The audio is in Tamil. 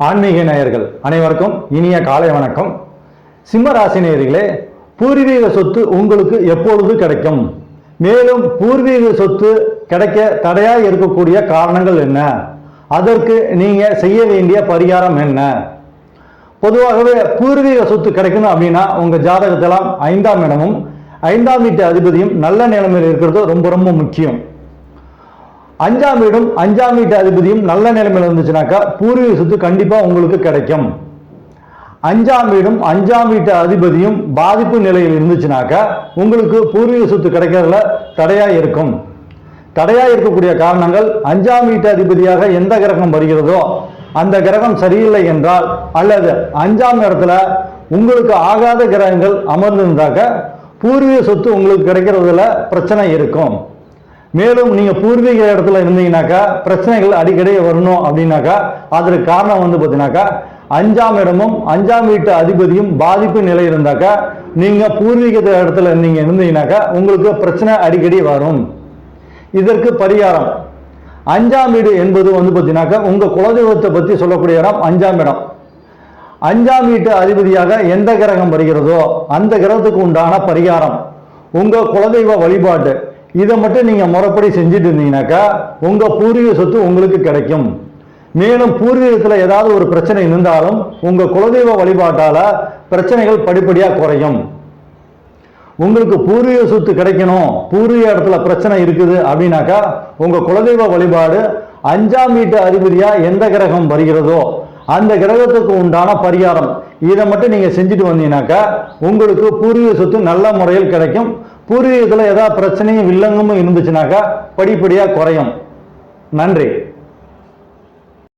ஆன்மீக நேயர்கள் அனைவருக்கும் இனிய காலை வணக்கம். சிம்ம ராசி நேயர்களே, பூர்வீக சொத்து உங்களுக்கு எப்பொழுது கிடைக்கும்? மேலும் பூர்வீக சொத்து கிடைக்க தடையாக இருக்கக்கூடிய காரணங்கள் என்ன? அதற்கு நீங்க செய்ய வேண்டிய பரிகாரம் என்ன? பொதுவாகவே பூர்வீக சொத்து கிடைக்கணும் அப்படின்னா உங்க ஜாதகத்தெல்லாம் 5ஆம் இடமும் 5ஆம் வீட்டு அதிபதியும் நல்ல நிலைமையில் இருக்கிறது ரொம்ப ரொம்ப முக்கியம். 5ஆம் வீடும் 5ஆம் வீட்டு அதிபதியும் நல்ல நிலைமையில் இருந்துச்சுனாக்கா பூர்வீக சொத்து கண்டிப்பா உங்களுக்கு கிடைக்கும். 5ஆம் வீடும் 5ஆம் வீட்டு அதிபதியும் பாதிப்பு நிலையில் இருந்துச்சுனாக்கா உங்களுக்கு பூர்வீக சொத்து கிடைக்கிறதுல தடையா இருக்கும். தடையா இருக்கக்கூடிய காரணங்கள் 5ஆம் வீட்டு அதிபதியாக எந்த கிரகம் வருகிறதோ அந்த கிரகம் சரியில்லை என்றால், அல்லது 5ஆம் இடத்துல உங்களுக்கு ஆகாத கிரகங்கள் அமர்ந்திருந்தாக்க பூர்வீக சொத்து உங்களுக்கு கிடைக்கிறதுல பிரச்சனை இருக்கும். மேலும் நீங்க பூர்வீக இடத்துல இருந்தீங்கன்னாக்கா பிரச்சனைகள் அடிக்கடி வரணும் அப்படின்னாக்கா அதற்கு காரணம் பார்த்தீங்கன்னாக்கா 5ஆம் இடமும் 5ஆம் வீட்டு அதிபதியும் பாதிப்பு நிலை இருந்தாக்கா நீங்க பூர்வீக இடத்துல நீங்க இருந்தீங்கன்னாக்கா உங்களுக்கு பிரச்சனை அடிக்கடி வரும். இதற்கு பரிகாரம், 5ஆம் வீடு என்பது பார்த்தீங்கன்னாக்கா உங்க குலதெய்வத்தை பத்தி சொல்லக்கூடிய இடம் 5ஆம் இடம். 5ஆம் வீட்டு அதிபதியாக எந்த கிரகம் வருகிறதோ அந்த கிரகத்துக்கு உண்டான பரிகாரம், உங்க குலதெய்வ வழிபாட்டு, இதை மட்டும் நீங்க முறைப்படி செஞ்சுட்டு இருந்தீங்கன்னாக்கா உங்க பூர்வீக சொத்து உங்களுக்கு கிடைக்கும். மேலும் பூர்வீகத்தில் ஏதாவது ஒரு பிரச்சனை இருந்தாலும் உங்க குலதெய்வ வழிபாட்டால பிரச்சனைகள் படிப்படியா குறையும். உங்களுக்கு பூர்வீக சொத்து கிடைக்கணும், பூர்வீக இடத்துல பிரச்சனை இருக்குது அப்படின்னாக்கா உங்க குலதெய்வ வழிபாடு 5ஆம் வீட்டு அதிபதியா எந்த கிரகம் வருகிறதோ அந்த கிரகத்துக்கு உண்டான பரிகாரம், இதை மட்டும் நீங்க செஞ்சுட்டு வந்தீங்கன்னாக்கா உங்களுக்கு பூர்வீக சொத்து நல்ல முறையில் கிடைக்கும். பூர்வீகத்தில் ஏதாவது பிரச்சனையும் வில்லங்கமும் இருந்துச்சுனாக்கா படிப்படியா குறையும். நன்றி.